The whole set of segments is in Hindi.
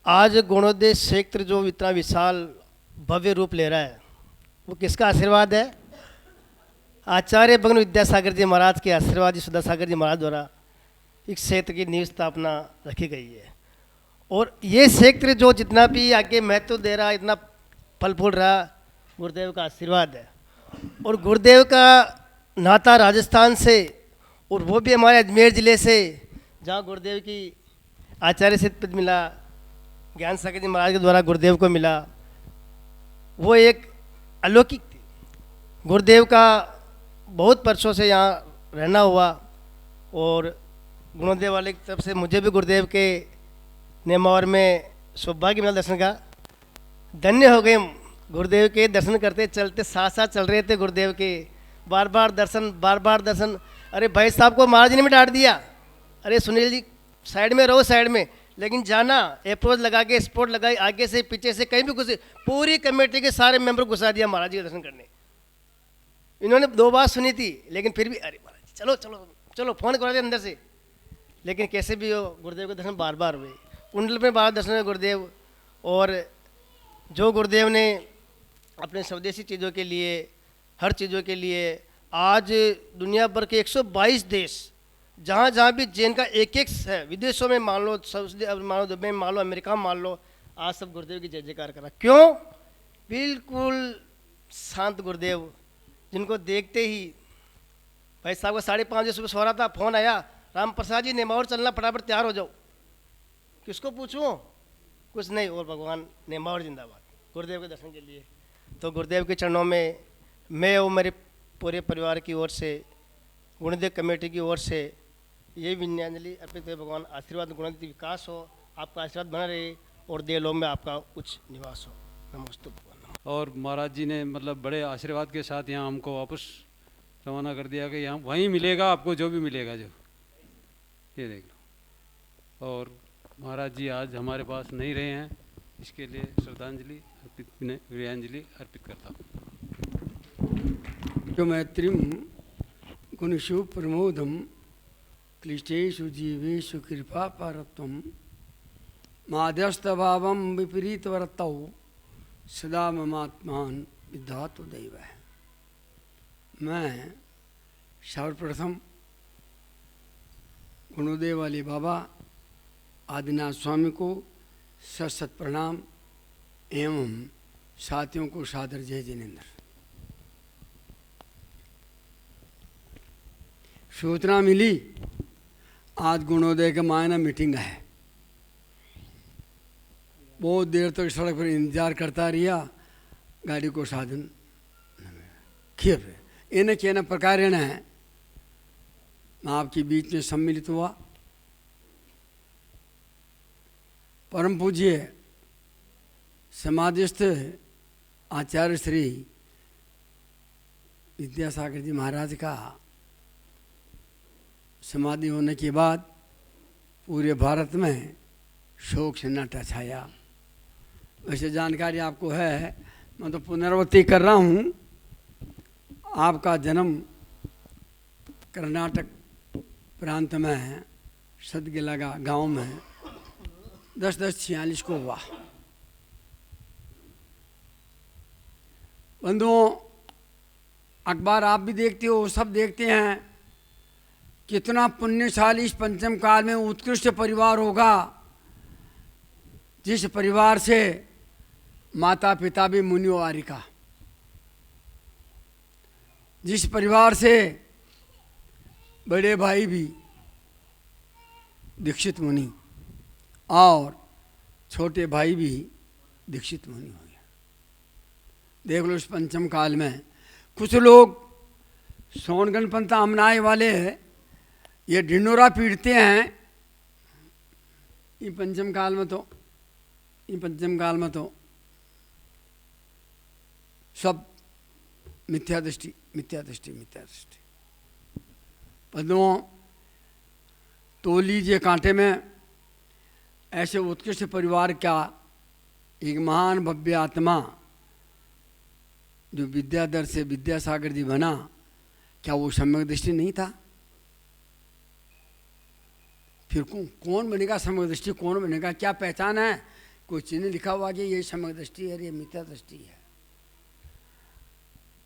आज गुणोदय क्षेत्र जो इतना विशाल भव्य रूप ले रहा है, वो किसका आशीर्वाद है? आचार्य भगवान विद्यासागर जी महाराज के आशीर्वाद, सुधा सागर जी महाराज द्वारा इस क्षेत्र की नींव स्थापना रखी गई है। और ये क्षेत्र जो जितना भी आगे महत्व दे रहा, इतना फल फूल रहा, गुरुदेव का आशीर्वाद है। और गुरुदेव का नाता राजस्थान से, और वो भी हमारे अजमेर ज़िले से, जहाँ गुरुदेव की आचार्य सिद्ध पद मिला, ज्ञान सागर जी महाराज के द्वारा गुरुदेव को मिला, वो एक अलौकिक थी। गुरुदेव का बहुत वर्षों से यहाँ रहना हुआ, और गुणोदय वाले की तरफ से मुझे भी गुरुदेव के नेमावर में सौभाग्य मिला दर्शन का। धन्य हो गए गुरुदेव के दर्शन करते चलते, साथ साथ चल रहे थे गुरुदेव के, बार बार दर्शन, बार बार दर्शन। अरे भाई साहब को महाराज ने भी डांट दिया, अरे सुनील जी साइड में रहो, साइड में। लेकिन जाना, अप्रोच लगा के, स्पोर्ट लगाई, आगे से पीछे से कहीं भी घुसे, पूरी कमेटी के सारे मेंबर घुसा दिया महाराज जी के दर्शन करने। इन्होंने 2 बात सुनी थी, लेकिन फिर भी अरे महाराज जी चलो चलो चलो, फोन करा दिया अंदर से। लेकिन कैसे भी हो, गुरुदेव के दर्शन बार बार हुए, कुंडल में बार दर्शन हुए गुरुदेव। और जो गुरुदेव ने अपने स्वदेशी चीज़ों के लिए, हर चीज़ों के लिए, आज दुनिया भर के 122 देश, जहाँ जहाँ भी जैन का एक है, विदेशों में मान लो, मान लो दुबई में मान लो, अमेरिका में मान लो, आज सब गुरुदेव की जय जयकार करा। क्यों? बिल्कुल शांत गुरुदेव, जिनको देखते ही भाई साहब को 5:30 बजे सुबह सो रहा था, फोन आया, राम प्रसाद जी नेमावर चलना, फटाफट तैयार हो जाओ। किसको पूछूं? कुछ नहीं, और भगवान नेमावर जिंदाबाद, गुरुदेव के दर्शन के लिए। तो गुरुदेव के चरणों में मैं और मेरे पूरे परिवार की ओर से, गुणोदय कमेटी की ओर से ये विनयाजलि अर्पित है। भगवान आशीर्वाद, गुणोदय विकास हो, आपका आशीर्वाद बना रहे, और देलों में आपका उच्च निवास हो। नमस्ते भगवान। और महाराज जी ने मतलब बड़े आशीर्वाद के साथ यहाँ हमको वापस रवाना कर दिया कि यहाँ वहीं मिलेगा आपको जो भी मिलेगा, जो ये देख लो। और महाराज जी आज हमारे पास नहीं रहे हैं, इसके लिए श्रद्धांजलि अर्पित, वीर्यांजलि अर्पित करता हूँ। जो मैत्रीम गुणेषु प्रमोदम क्लिष्टेषु जीवेषु कृपा पारत्वम माध्यस्थभावम विपरीत वर्तौ सदा ममात्मान विधातु दैव है। मैं सर्वप्रथम गुणोदय वाले बाबा आदिनाथ स्वामी को सत प्रणाम एवं साथियों को सादर जय जिनेन्द्र। सूचना मिली आज गुणोदय के मायना मीटिंग है। बहुत देर तक सड़क पर इंतजार करता रहा, गाड़ी को साधन खीर इन के न प्रकार है। मैं आपके बीच में सम्मिलित हुआ। परम पूज्य समाधिस्थ आचार्य श्री विद्यासागर जी महाराज का समाधि होने के बाद पूरे भारत में शोक सन्नाटा छाया। वैसे जानकारी आपको है, मैं तो पुनरावृत्ति कर रहा हूँ। आपका जन्म कर्नाटक प्रांत में सदगिलगा गांव में 10/10/46 को हुआ। बंधुओं, अखबार आप भी देखते हो, सब देखते हैं, कितना पुण्यशाली इस पंचम काल में उत्कृष्ट परिवार होगा, जिस परिवार से माता पिता भी मुनियों वारिका, जिस परिवार से बड़े भाई भी दीक्षित मुनि और छोटे भाई भी दीक्षित मुनि हो गया। देख लो इस पंचम काल में कुछ लोग सोनगण पंथ अमनाए वाले ये ढिंडोरा पीटते हैं। ये पंचम काल में तो सब मिथ्या दृष्टि। पद्मों तो लीजिए कांटे में ऐसे उत्कृष्ट परिवार का एक महान भव्य आत्मा जो विद्याधर से विद्यासागर जी बना, क्या वो सम्यक दृष्टि नहीं था? फिर कौन बनेगा सम्यक दृष्टि? कौन बनेगा? क्या पहचान है कोई चिन्ह लिखा हुआ कि ये सम्यक दृष्टि है, ये मिथ्या दृष्टि है।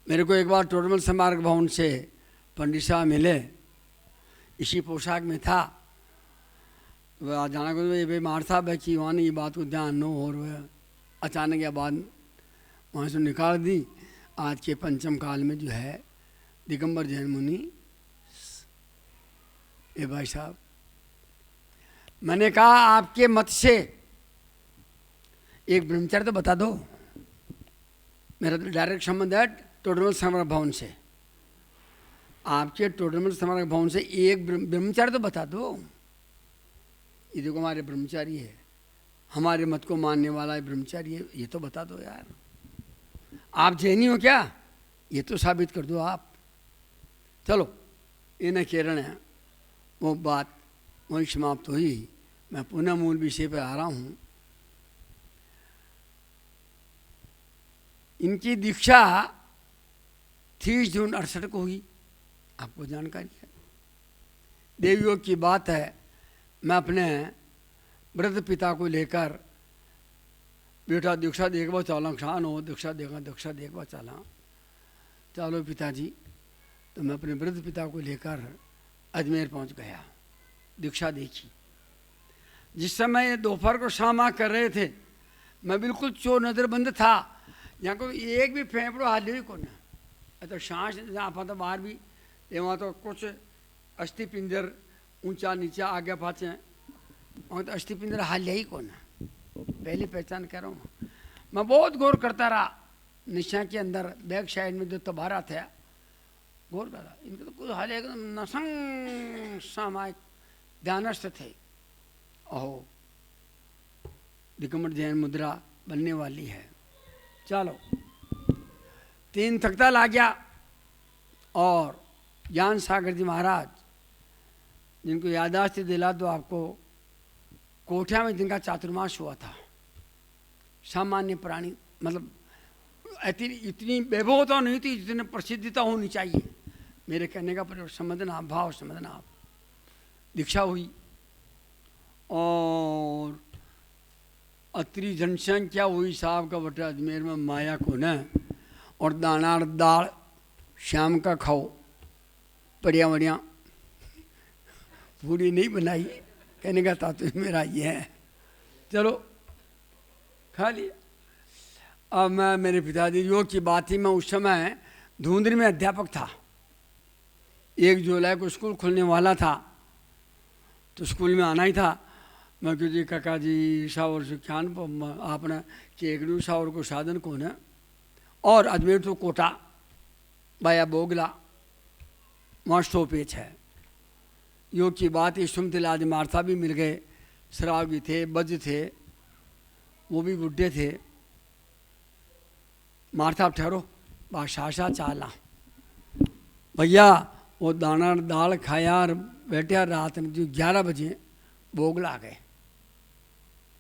मेरे को एक बार टोडरमल स्मारक भवन से पंडित साहब मिले, इसी पोशाक में था। वह जाना को भाई मार साहब है कि वहाँ ने ये बात को ध्यान नो, और वह अचानक यह बात वहाँ से निकाल दी। आज के पंचम काल में जो है दिगंबर जैन मुनि, ए भाई साहब, मैंने कहा आपके मत से एक ब्रह्मचर्य तो बता दो। मेरा तो डायरेक्ट संबंध है टोडरमल स्मारक भवन से। आपके टोडरमल स्मारक भवन से एक ब्रह्मचारी तो बता दो। ये देखो हमारे ब्रह्मचारी है, हमारे मत को मानने वाला है ब्रह्मचारी है, ये तो बता दो यार। आप जैनी हो क्या, ये तो साबित कर दो आप। चलो इन्हें किरण है वो बात वहीं समाप्त हुई। मैं पुनः मूल विषय पर आ रहा हूँ। इनकी दीक्षा 30 जून 68 को हुई, आपको जानकारी है। देवयोग की बात है। मैं अपने वृद्ध पिता को लेकर, बेटा दीक्षा देखवा चला, खान हो दीक्षा देखवा चला, चलो पिताजी। तो मैं अपने वृद्ध पिता को लेकर अजमेर पहुंच गया, दीक्षा देखी। जिस समय दोपहर को शामा कर रहे थे, मैं बिल्कुल चोर नज़रबंद था। यहाँ को एक भी फेफड़ो हाल ही को ना, तो सांस आप तो बाहर भी वहाँ तो कुछ अस्थि पिंजर ऊंचा नीचा आगे पाचे, वहाँ तो अस्थि पिंजर हाल ही को ना। पहली पहचान कर रहा हूँ। मैं बहुत गौर करता रहा, निशा के अंदर बैक साइड में जो तबारा था, गौर करा। इनके तो कुछ हाल एकदम नसंग सामायिक ध्यानस्थ थे। ओहो, दिगंबर जैन मुद्रा बनने वाली है। चलो 3 तख्ता ला गया, और ज्ञान सागर जी महाराज, जिनको यादाश्त दिला दो आपको, कोठिया में जिनका चातुर्मास हुआ था। सामान्य प्राणी, मतलब इतनी वैभवता नहीं थी जितनी प्रसिद्धता होनी चाहिए। मेरे कहने का प्रयोग समझना, भाव समझना आप। दीक्षा हुई और अतरी जनसंख्या हुई साहब का बटा अजमेर में माया को न, और दानार दाल शाम का खाओ, बढ़िया बढ़िया, पूरी नहीं बनाई। कहने का तात्पर्य मेरा ये है। चलो खा लिया। अब मैं, मेरे पिताजी योग की बात थी। मैं उस समय धुंधरी में अध्यापक था। 1 जुलाई को स्कूल खुलने वाला था, तो स्कूल में आना ही था। मैं क्यों जी काका जी सावर से ख्यान आपने केकड़ू सावर को साधन को न, और अजमेर तो कोटा बाया बोगला वहाँ स्टॉपेज है। योग की बात, सुमतिल आदि मार्था भी मिल गए, शराब भी थे, बज थे, वो भी बुढ़े थे। मार्था ठहरो, बादशाह चाला भैया। वो दाना दाल खाया और बैठे, रात में जो 11 बजे बोगला आ गए।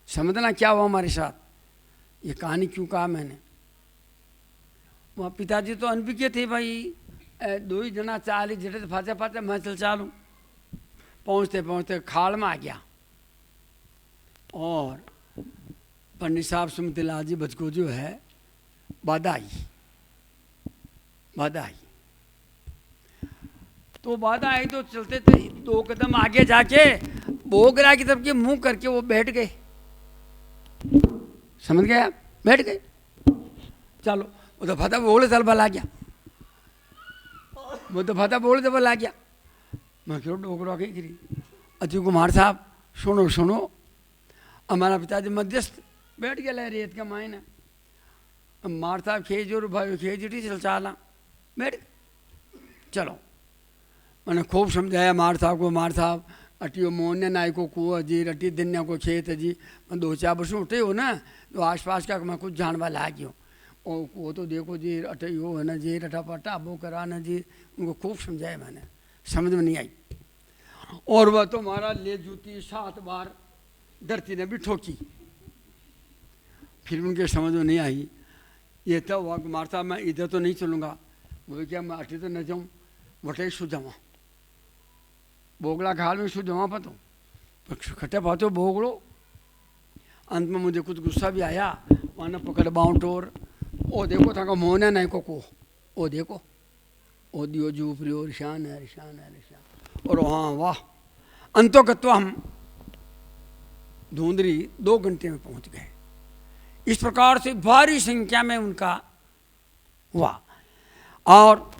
समझना क्या हुआ हमारे साथ, ये कहानी क्यों कहा मैंने। वहाँ पिताजी तो अनभिज्ञ थे भाई। 2 ही जना चाल जटे फाचे फाचे मैं चल चालू। पहुँचते पहुँचते खाल में आ गया, और पंडित साहब सुमतिलाल जी बचको जो है बाधा आई। तो बाधा आई तो चलते थे 2 कदम आगे जाके बोगरा की तरफ के मुंह करके वो बैठ गए। समझ गया, बैठ गए। चलो वो तो फता बोले चल बल आ गया, वो तो फता बोले तो बल आ गया। मैं क्यों डोकरा कहीं गिरी। अति कुमार साहब सुनो सुनो, हमारा पिताजी मध्यस्थ बैठ गया रेत का मायना। मार साहब खेज और भाई खेज उठी चल चाला बैठ। चलो मैंने खूब समझाया मार साहब को। मार साहब अटियो मोन्य नाई को कुआ जी, अटी दिन्या को खेत जी। मैं 2-4 वर्ष उठे हो ना, तो आसपास का मैं कुछ जानवा ला गया। और वो तो देखो जी अटे यो है ना जी, रटा पटा वो करा ना जी। उनको खूब समझाया मैंने, समझ में नहीं आई। और वह तो मारा ले जूती 7 बार धरती ने भी ठोकी, फिर उनके समझ में नहीं आई। ये तो वह मारता, मैं इधर तो नहीं चलूँगा। वो क्या मैं अटी तो न जाऊँ, वटे सु जावा बोगला घाल में सु जावा पतो खट्टे पातो बोगड़ो। अंत में मुझे कुछ गुस्सा भी आया, वरना पकड़ बाउंटोर ओ देखो था मोहन है नहीं को ओ देखो ओ दियो जू प्रियो रिशान है रिशान है रिशान। और हाँ वाह, अंतोगत्वा हम धुंधरी 2 घंटे में पहुंच गए। इस प्रकार से भारी संख्या में उनका हुआ। और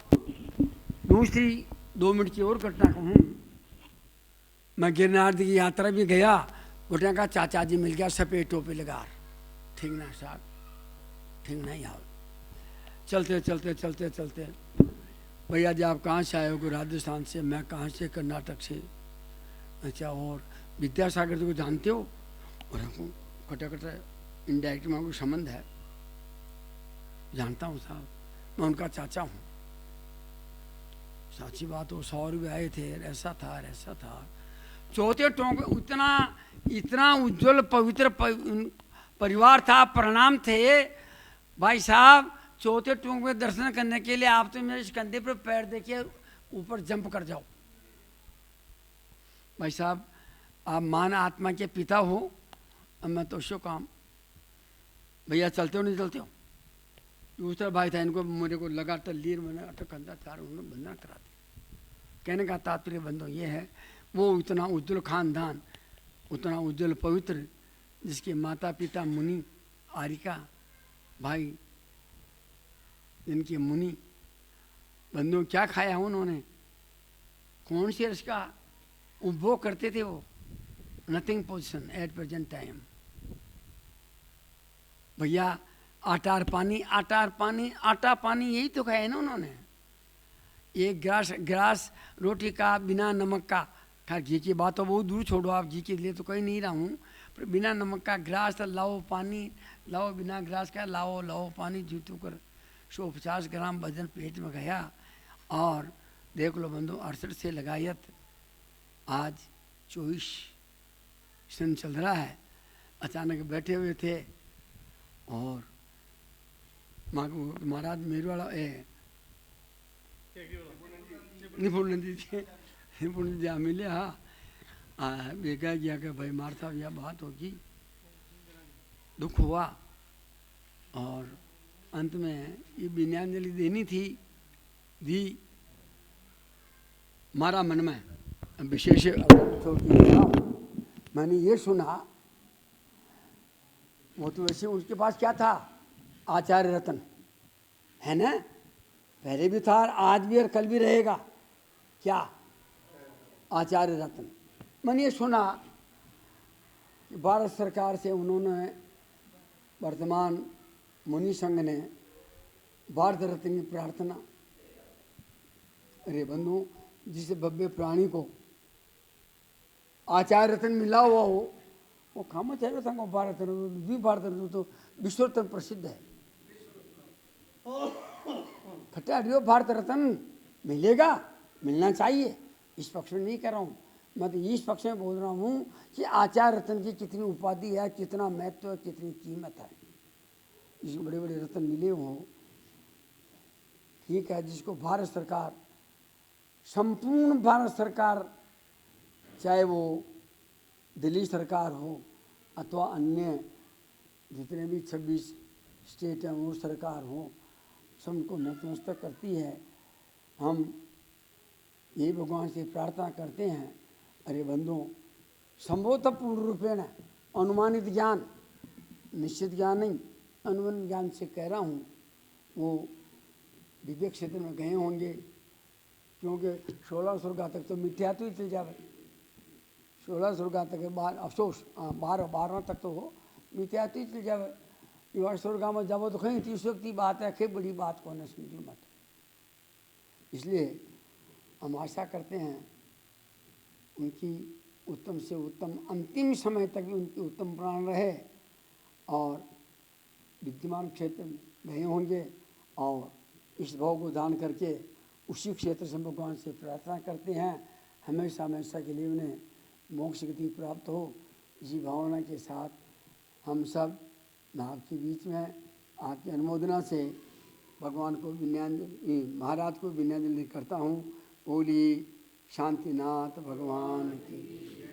दूसरी 2 मिनट की और घटना कहूँ, मैं गिरनार की यात्रा भी गया, गोटिया का चाचा जी मिल गया सफ़ेद टोपी लगा, ठीक ना साहब, ठीक नहीं आओ। चलते चलते चलते चलते, भैया जी आप कहाँ से आए हो? राजस्थान से। मैं कहाँ से? कर्नाटक से। अच्छा, और विद्यासागर जी को जानते हो? और हमको कटा कटा इनडायरेक्ट में कोई संबंध है? जानता हूँ साहब, मैं उनका चाचा हूँ। सच्ची बात हो, 100 रुपये आए थे, ऐसा था ऐसा था। चौथे टोंक इतना इतना उज्जवल पवित्र परिवार था, प्रणाम थे भाई साहब। चौथे टोंक में दर्शन करने के लिए आप तो मेरे इस कंधे पर पैर देखिए, ऊपर जंप कर जाओ। भाई साहब आप मान आत्मा के पिता हो, अब मैं तो शो काम। भैया चलते हो नहीं चलते हो? दूसरा भाई था, इनको मेरे को लगातार लीर मैंने अटक अंदर चार उन्होंने बंधना करा दिया। कहने का तात्पर्य बंधो ये है, वो इतना उज्जवल खानदान, उतना उज्जवल पवित्र, जिसके माता पिता मुनि आरिका भाई, जिनके मुनि बंधु क्या खाया उन्होंने, कौन सी रस का उपभोग करते थे वो? Nothing position at present time. भैया आटा और पानी, आटा और पानी, आटा पानी यही तो खाया ना उन्होंने। एक गिलास रोटी का बिना नमक का, खैर घी की बात तो बहुत दूर छोड़ो, आप घी के लिए तो कहीं नहीं रहा हूँ, पर बिना नमक का गिलास लाओ, पानी लाओ, बिना गिलास का लाओ लाओ पानी, जूतू कर 150 ग्राम वजन पेट में गया। और देख लो बंधु, 68 से लगायत आज 24 सन चल रहा है। अचानक बैठे हुए थे और महाराज मेरे वाला निपुण जी थे, निपुण जी मिले। हाँ देखा गया कि भाई मारता यह बात होगी, दुख हुआ। और अंत में ये विनयांजलि देनी थी, दी। मारा मन में विशेष मैंने ये सुना, वो तो वैसे उसके पास क्या था, आचार्य रत्न है ना, पहले भी था, आज भी और कल भी रहेगा। क्या? आचार्य रत्न। मैंने ये सुना कि भारत सरकार से उन्होंने, वर्तमान मुनि संघ ने भारत रत्न की प्रार्थना। अरे बंधु, जिस भव्य प्राणी को आचार्य रत्न मिला हुआ हो, वो खाम आचार्य रत्न को भारत रत्न, भी भारत रत्न तो विश्व रत्न प्रसिद्ध है। खट्टाडियो भारत रत्न मिलेगा, मिलना चाहिए, इस पक्ष में नहीं कर रहा हूँ मैं, तो इस पक्ष में बोल रहा हूँ कि आचार्य रत्न की कितनी उपाधि है, कितना महत्व है, कितनी कीमत है। जिसको बड़े बड़े रत्न मिले हों, ठीक है, जिसको भारत सरकार, संपूर्ण भारत सरकार, चाहे वो दिल्ली सरकार हो अथवा अन्य जितने भी 26 स्टेट हैं वो सरकार हो, सबको नतमस्तक करती है। हम ये भगवान से प्रार्थना करते हैं। अरे बंधुओं, संभवतः पूर्ण रूपेण अनुमानित ज्ञान, निश्चित ज्ञान नहीं, अनुमानित ज्ञान से कह रहा हूँ, वो दिव्य क्षेत्र में गए होंगे, क्योंकि 16 स्वर्गा तक तो मिथ्या तो ही चल जावे। 16 स्वर्गा तक बार अफसोस, 12वां तक तो हो मिथ्या तो ही चल जावे। युवा स्वर्गा में जाओ तो कहीं 30 की बात है, कई बड़ी बात को न समझो मत। इसलिए हम आशा करते हैं उनकी उत्तम से उत्तम अंतिम समय तक भी उनकी उत्तम प्राण रहे, और विद्यमान क्षेत्र में गए होंगे और इस भाव को दान करके उसी क्षेत्र से भगवान से प्रार्थना करते हैं हमेशा हमेशा के लिए उन्हें मोक्ष गति प्राप्त हो। इसी भावना के साथ हम सब मैं आपके बीच में आपकी अनुमोदना से भगवान को विनयांजलि, महाराज को विनयांजलि करता हूँ। बोलिए शांतिनाथ भगवान की।